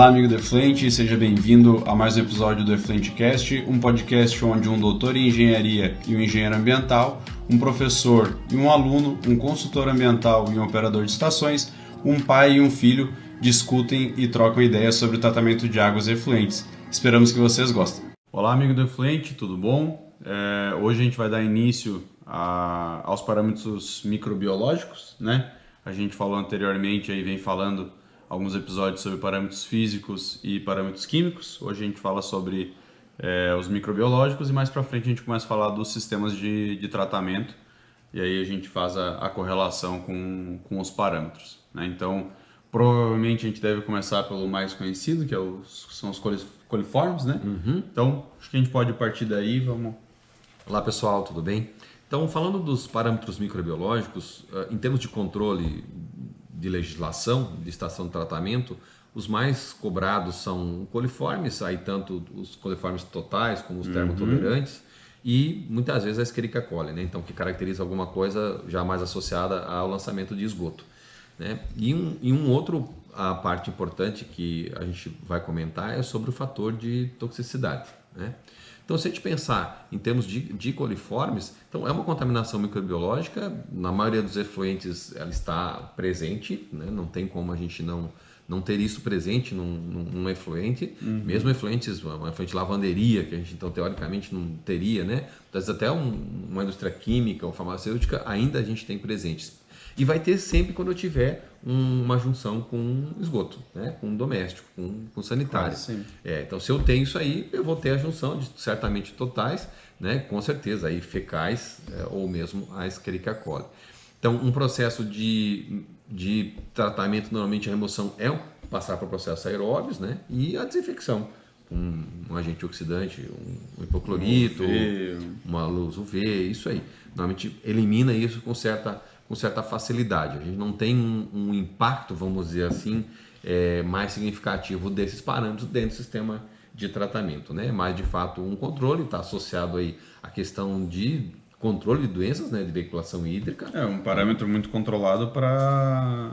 Olá, amigo do Efluente, seja bem-vindo a mais um episódio do EfluenteCast, um podcast onde um doutor em engenharia e um engenheiro ambiental, um professor e um aluno, um consultor ambiental e um operador de estações, um pai e um filho discutem e trocam ideias sobre o tratamento de águas efluentes. Esperamos que vocês gostem. Olá, amigo do Efluente, tudo bom? Hoje a gente vai dar início aos parâmetros microbiológicos, né? A gente falou anteriormente, aí vem falando alguns episódios sobre parâmetros físicos e parâmetros químicos. Hoje a gente fala sobre os microbiológicos e mais para frente a gente começa a falar dos sistemas de tratamento e aí a gente faz a correlação com os parâmetros, né? Então, provavelmente a gente deve começar pelo mais conhecido, que são os coliformes, né? Então, acho que a gente pode partir daí, vamos... Olá pessoal, tudo bem? Então, falando dos parâmetros microbiológicos, em termos de controle de legislação, de estação de tratamento, os mais cobrados são coliformes, aí tanto os coliformes totais como os termotolerantes, e muitas vezes a Escherichia coli, né? Então, que caracteriza alguma coisa já mais associada ao lançamento de esgoto, né? E a parte importante que a gente vai comentar é sobre o fator de toxicidade, né? Então, se a gente pensar em termos de coliformes, então é uma contaminação microbiológica, na maioria dos efluentes ela está presente, né? Não tem como a gente não ter isso presente num efluente, mesmo efluentes, uma efluente lavanderia, que a gente então teoricamente não teria, né? Às vezes até uma indústria química ou farmacêutica ainda a gente tem presentes. E vai ter sempre quando eu tiver uma junção com esgoto, né? Com doméstico, com sanitário. Então, se eu tenho isso aí, eu vou ter a junção de certamente totais, né? Com certeza, aí fecais ou mesmo a Escherichia coli. Então, um processo de tratamento, normalmente a remoção é passar para processos aeróbios, né? E a desinfecção, um agente oxidante, um hipoclorito, uma luz UV, isso aí. Normalmente elimina isso com certa facilidade. A gente não tem um impacto, vamos dizer assim, mais significativo desses parâmetros dentro do sistema de tratamento, né? Mas, de fato, um controle está associado aí à questão de controle de doenças, né? De veiculação hídrica. É um parâmetro muito controlado para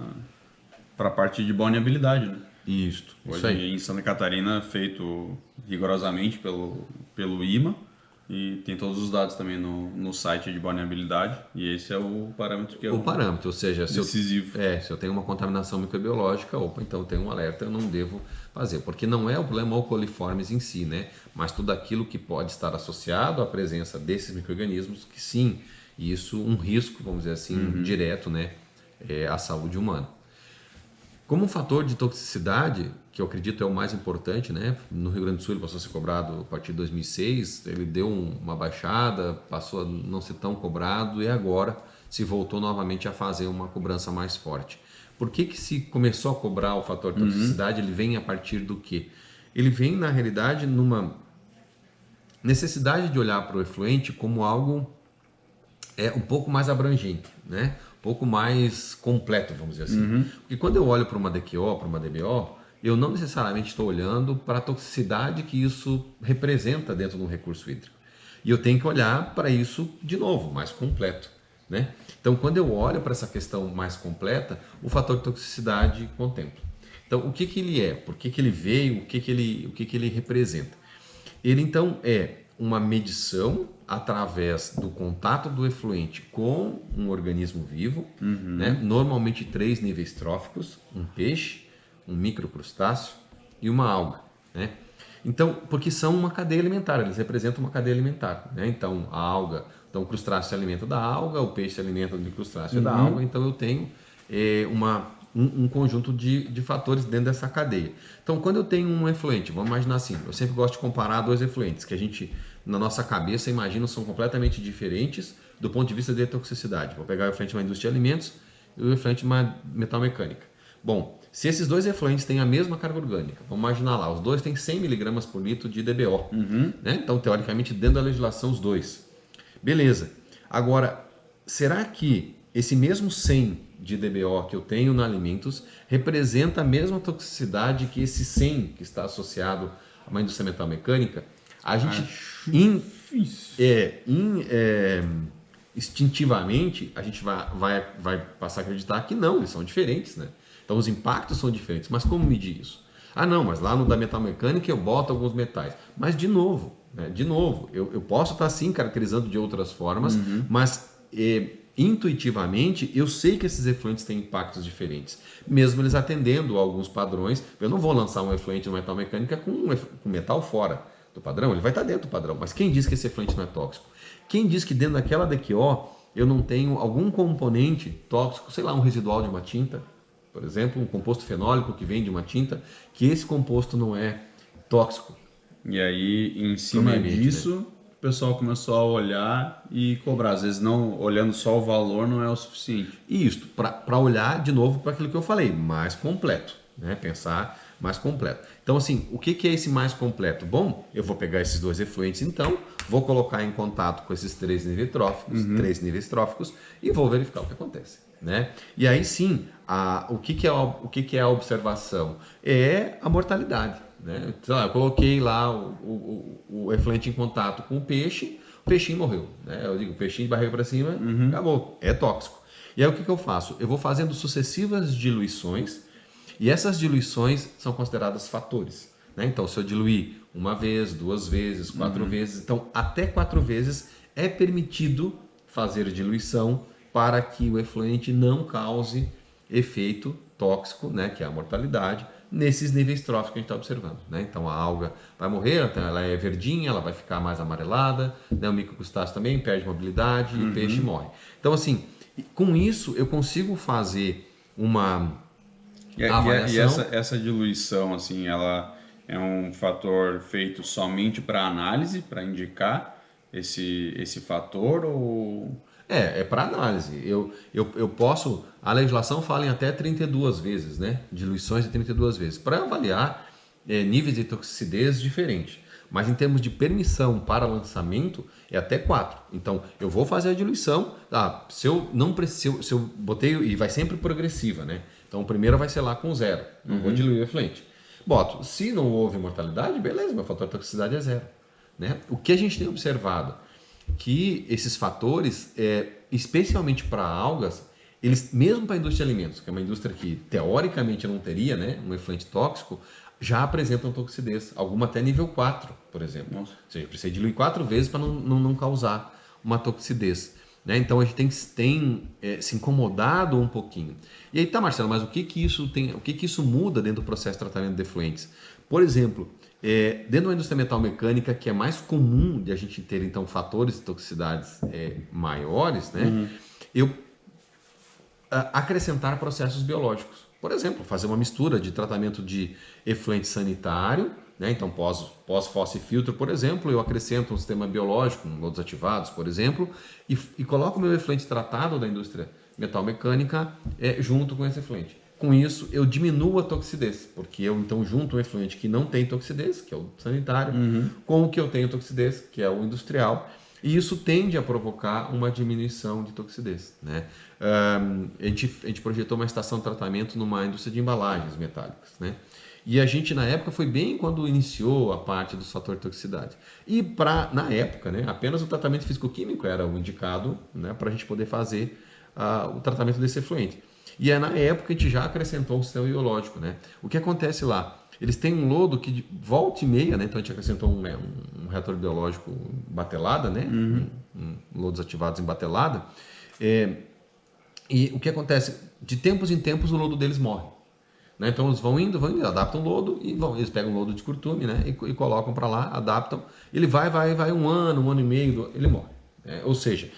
a parte de balneabilidade, né? Isso Hoje aí. em Santa Catarina, feito rigorosamente pelo IMA, e tem todos os dados também no site de balneabilidade, e esse é o parâmetro que é o parâmetro, ou seja, decisivo. Se eu tenho uma contaminação microbiológica, então eu tenho um alerta, eu não devo fazer, porque não é o problema o coliformes em si, né? Mas tudo aquilo que pode estar associado à presença desses micro-organismos, que sim, isso um risco, vamos dizer assim, direto, né? À saúde humana. Como um fator de toxicidade, que eu acredito é o mais importante, né? No Rio Grande do Sul ele passou a ser cobrado a partir de 2006, ele deu uma baixada, passou a não ser tão cobrado e agora se voltou novamente a fazer uma cobrança mais forte. Por que se começou a cobrar o fator de toxicidade? Ele vem a partir do quê? Ele vem, na realidade, numa necessidade de olhar para o efluente como algo um pouco mais abrangente, né? Um pouco mais completo, vamos dizer assim. Porque quando eu olho para uma DQO, para uma DBO, eu não necessariamente estou olhando para a toxicidade que isso representa dentro de um recurso hídrico. E eu tenho que olhar para isso, de novo, mais completo, né? Então, quando eu olho para essa questão mais completa, o fator de toxicidade contempla. Então, o que ele é? Por que ele veio? O que ele representa? Ele, então, é uma medição através do contato do efluente com um organismo vivo, né? Normalmente 3 níveis tróficos, um peixe, um microcrustáceo e uma alga, né? Então, porque são uma cadeia alimentar, eles representam uma cadeia alimentar, né? Então, a alga, então o crustáceo se alimenta da alga, o peixe se alimenta do microcrustáceo da alga, então eu tenho um conjunto de fatores dentro dessa cadeia. Então, quando eu tenho um efluente, vamos imaginar assim, eu sempre gosto de comparar 2 efluentes, que a gente, na nossa cabeça, imagina são completamente diferentes do ponto de vista de toxicidade. Vou pegar o efluente de uma indústria de alimentos e o efluente de uma metal mecânica. Bom, se esses 2 efluentes têm a mesma carga orgânica, vamos imaginar lá, os 2 têm 100 mg por litro de DBO, né? Então, teoricamente, dentro da legislação, os 2. Beleza. Agora, será que esse mesmo 100 de DBO que eu tenho na alimentos representa a mesma toxicidade que esse 100 que está associado a uma indústria metal mecânica? A gente instintivamente a gente vai passar a acreditar que não, eles são diferentes, né? Então os impactos são diferentes, mas como medir isso? Ah, não, mas lá no da metalmecânica eu boto alguns metais. Mas, de novo, né? Eu posso estar sim caracterizando de outras formas, mas intuitivamente eu sei que esses efluentes têm impactos diferentes, mesmo eles atendendo a alguns padrões. Eu não vou lançar um efluente no metalmecânica com metal fora do padrão, ele vai estar dentro do padrão, mas quem diz que esse efluente não é tóxico? Quem diz que dentro daquela DQO eu não tenho algum componente tóxico, sei lá, um residual de uma tinta, por exemplo, um composto fenólico que vem de uma tinta, que esse composto não é tóxico. E aí, em cima disso, né, o pessoal começou a olhar e cobrar. Às vezes, não olhando só o valor não é o suficiente. Isso, para olhar de novo para aquilo que eu falei, mais completo, né? Pensar mais completo. Então, assim, o que é esse mais completo? Bom, eu vou pegar esses dois efluentes, então, vou colocar em contato com esses três níveis tróficos e vou verificar o que acontece, né? E aí sim, o que é a observação? É a mortalidade, né? Então, eu coloquei lá o efluente em contato com o peixinho morreu, né? Eu digo, peixinho de barriga para cima, acabou, é tóxico. E aí o que eu faço? Eu vou fazendo sucessivas diluições, e essas diluições são consideradas fatores, né? Então, se eu diluir uma vez, duas vezes, quatro vezes, então até 4 vezes é permitido fazer diluição para que o efluente não cause efeito tóxico, né, que é a mortalidade, nesses níveis tróficos que a gente está observando, né? Então a alga vai morrer, ela é verdinha, ela vai ficar mais amarelada, né? O microcrustáceo também perde mobilidade e o peixe morre. Então, assim, com isso eu consigo fazer uma avaliação. E essa diluição, assim, ela é um fator feito somente para análise, para indicar esse fator, ou... É para análise. Eu posso, a legislação fala em até 32 vezes, né? Diluições de 32 vezes, para avaliar níveis de toxicidez diferentes. Mas em termos de permissão para lançamento, é até 4. Então, eu vou fazer a diluição. Se eu não preciso, se eu botei, e vai sempre progressiva, né? Então, a primeira vai ser lá com 0. Não vou diluir o efluente. Boto, se não houve mortalidade, beleza, meu fator de toxicidade é 0. Né? O que a gente tem observado? Que esses fatores, especialmente para algas, eles, mesmo para a indústria de alimentos, que é uma indústria que teoricamente não teria, né, um efluente tóxico, já apresentam toxicidez, alguma até nível 4, por exemplo. Nossa. Ou seja, precisa diluir 4 vezes para não causar uma toxicidez. Né? Então a gente tem se incomodado um pouquinho. E aí tá, Marcelo, mas o que isso muda dentro do processo de tratamento de efluentes? Por exemplo, dentro da indústria metalmecânica, que é mais comum de a gente ter então fatores de toxicidades maiores, né? Eu acrescentar processos biológicos. Por exemplo, fazer uma mistura de tratamento de efluente sanitário, né? Então pós-fosse-filtro, por exemplo, eu acrescento um sistema biológico, lodos ativados, por exemplo, e coloco o meu efluente tratado da indústria metalmecânica junto com esse efluente. Com isso, eu diminuo a toxidez, porque eu então junto um efluente que não tem toxidez, que é o sanitário, com o que eu tenho toxidez, que é o industrial, e isso tende a provocar uma diminuição de toxidez. Né? A gente projetou uma estação de tratamento numa indústria de embalagens metálicas. Né? E a gente, na época, foi bem quando iniciou a parte dos fatores de toxicidade. E, na época, né, apenas o tratamento físico-químico era o indicado, né, para a gente poder fazer o tratamento desse efluente. E na época a gente já acrescentou um sistema biológico. Né? O que acontece lá? Eles têm um lodo que volta e meia, né? Então a gente acrescentou um reator biológico em batelada, né? Lodos ativados em batelada. E o que acontece? De tempos em tempos o lodo deles morre. Né? Então eles vão indo, adaptam o lodo e eles pegam o lodo de curtume, né? E colocam para lá, adaptam. Ele vai um ano e meio, ele morre. Ou seja,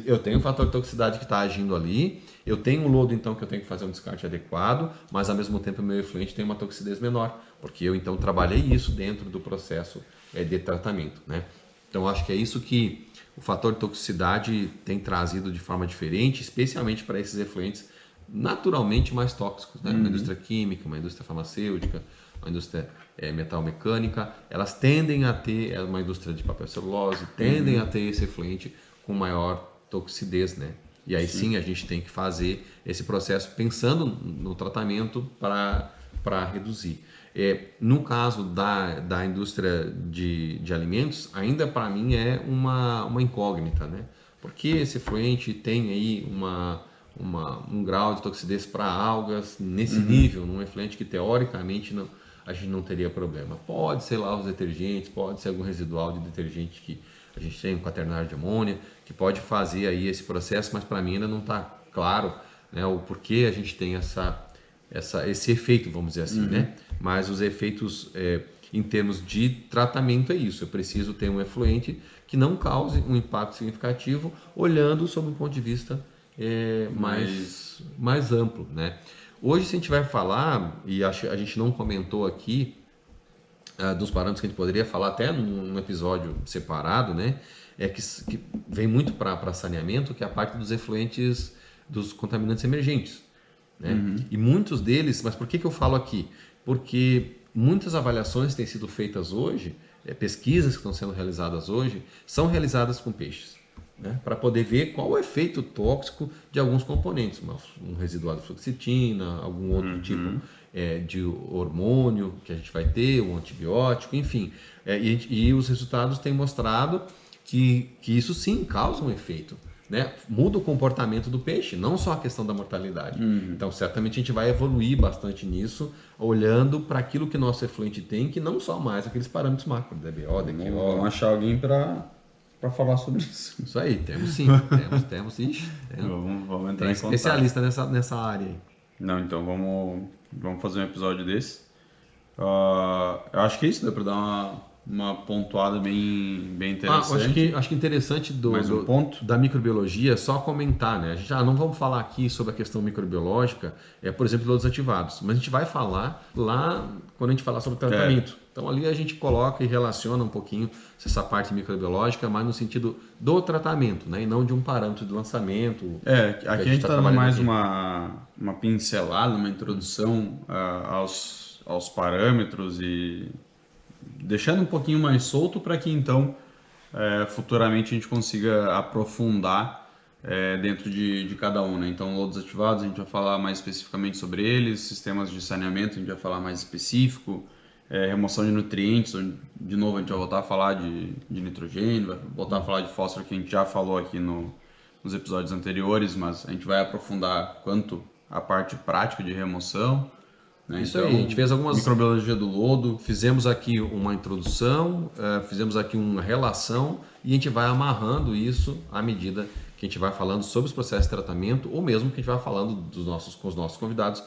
eu tenho um fator de toxicidade que está agindo ali, eu tenho um lodo então que eu tenho que fazer um descarte adequado, mas ao mesmo tempo o meu efluente tem uma toxidez menor, porque eu então trabalhei isso dentro do processo de tratamento. Né? Então acho que é isso que o fator de toxicidade tem trazido de forma diferente, especialmente para esses efluentes naturalmente mais tóxicos, né? Uma indústria química, uma indústria farmacêutica, uma indústria metalmecânica, elas tendem a ter, uma indústria de papel celulose, tendem a ter esse efluente com maior toxidez, né? E aí sim a gente tem que fazer esse processo pensando no tratamento para reduzir. No caso da indústria de alimentos, ainda para mim é uma incógnita, né? Porque esse efluente tem aí um grau de toxidez para algas nesse nível, num efluente que teoricamente a gente não teria problema. Pode ser lá os detergentes, pode ser algum residual de detergente que a gente tem, um quaternário de amônia, que pode fazer aí esse processo, mas para mim ainda não está claro, né, o porquê a gente tem esse efeito, vamos dizer assim, né? Mas os efeitos em termos de tratamento é isso, eu preciso ter um efluente que não cause um impacto significativo, olhando sob um ponto de vista mais amplo, né? Hoje, se a gente vai falar, e a gente não comentou aqui, dos parâmetros que a gente poderia falar até num episódio separado, né? Que vem muito para saneamento, que é a parte dos efluentes, dos contaminantes emergentes, né? E muitos deles, mas por que eu falo aqui? Porque muitas avaliações têm sido feitas hoje, pesquisas que estão sendo realizadas hoje, são realizadas com peixes, né? Para poder ver qual o efeito tóxico de alguns componentes, um residual de fluoxetina, algum outro tipo de hormônio que a gente vai ter, um antibiótico, enfim. E os resultados têm mostrado que isso sim causa um efeito, né? Muda o comportamento do peixe, não só a questão da mortalidade. Então, certamente a gente vai evoluir bastante nisso, olhando para aquilo que nosso efluente tem, que não só mais aqueles parâmetros macro, DBO, DQO. Vamos achar alguém para falar sobre isso. Isso aí, temos sim. temos. Ixi, vamos entrar tem em contato. especialista nessa área aí. Não, então vamos fazer um episódio desse. Eu acho que é isso, dá para dar uma pontuada bem interessante. Acho que interessante ponto da microbiologia é só comentar, né? A gente não vamos falar aqui sobre a questão microbiológica, por exemplo, dos ativados, mas a gente vai falar lá quando a gente falar sobre o tratamento. Então ali a gente coloca e relaciona um pouquinho essa parte microbiológica, mas no sentido do tratamento, né? E não de um parâmetro de lançamento. Aqui a gente está dando mais uma pincelada, uma introdução aos parâmetros e deixando um pouquinho mais solto para que então futuramente a gente consiga aprofundar dentro de cada um, né? Então, lodos ativados a gente vai falar mais especificamente sobre eles, sistemas de saneamento a gente vai falar mais específico, remoção de nutrientes, de novo a gente vai voltar a falar de nitrogênio, vai voltar a falar de fósforo, que a gente já falou aqui nos episódios anteriores, mas a gente vai aprofundar quanto a parte prática de remoção, né? Isso então, aí, a gente fez algumas... Microbiologia do lodo. Fizemos aqui uma introdução, fizemos aqui uma relação e a gente vai amarrando isso à medida que a gente vai falando sobre os processos de tratamento ou mesmo que a gente vai falando com os nossos convidados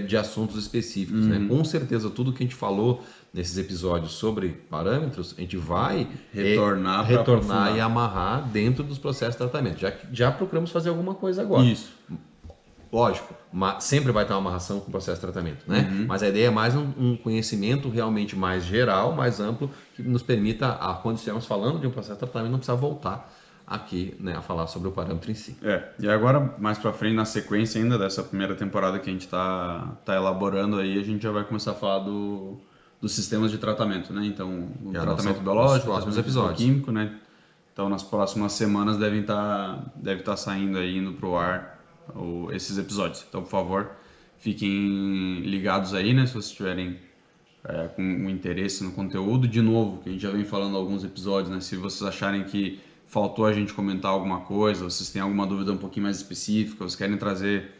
de assuntos específicos, né? Com certeza tudo que a gente falou nesses episódios sobre parâmetros, a gente vai retornar e amarrar dentro dos processos de tratamento. Já procuramos fazer alguma coisa agora. Isso. Lógico, sempre vai ter uma amarração com o processo de tratamento, né? Mas a ideia é mais um conhecimento realmente mais geral, mais amplo, que nos permita, quando estivermos falando de um processo de tratamento, não precisar voltar aqui, né, a falar sobre o parâmetro em si. E agora, mais para frente, na sequência ainda dessa primeira temporada que a gente tá elaborando aí, a gente já vai começar a falar dos sistemas de tratamento, né? Então, o tratamento biológico, próximos episódios, químico, né? Então, nas próximas semanas deve estar saindo aí, indo pro ar esses episódios. Então, por favor, fiquem ligados aí, né? Se vocês tiverem com um interesse no conteúdo. De novo, que a gente já vem falando alguns episódios, né? Se vocês acharem que faltou a gente comentar alguma coisa, vocês têm alguma dúvida um pouquinho mais específica, vocês querem trazer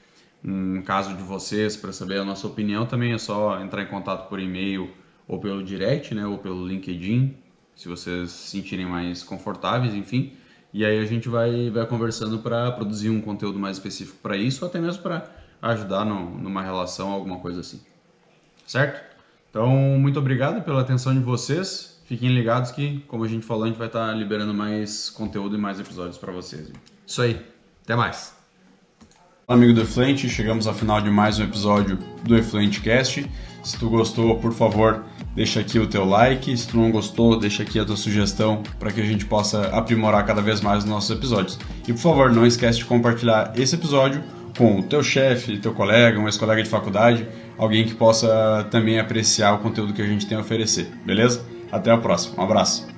um caso de vocês para saber a nossa opinião, também é só entrar em contato por e-mail ou pelo direct, né? Ou pelo LinkedIn, se vocês se sentirem mais confortáveis, enfim. E aí a gente vai conversando para produzir um conteúdo mais específico para isso, ou até mesmo para ajudar numa relação, alguma coisa assim. Certo? Então, muito obrigado pela atenção de vocês. Fiquem ligados que, como a gente falou, a gente vai estar liberando mais conteúdo e mais episódios para vocês. Isso aí. Até mais. Olá, amigo do Efluente. Chegamos ao final de mais um episódio do Efluente Cast. Se tu gostou, por favor, deixa aqui o teu like. Se tu não gostou, deixa aqui a tua sugestão para que a gente possa aprimorar cada vez mais os nossos episódios. E, por favor, não esquece de compartilhar esse episódio com o teu chefe, teu colega, um ex-colega de faculdade, alguém que possa também apreciar o conteúdo que a gente tem a oferecer, beleza? Até a próxima. Um abraço.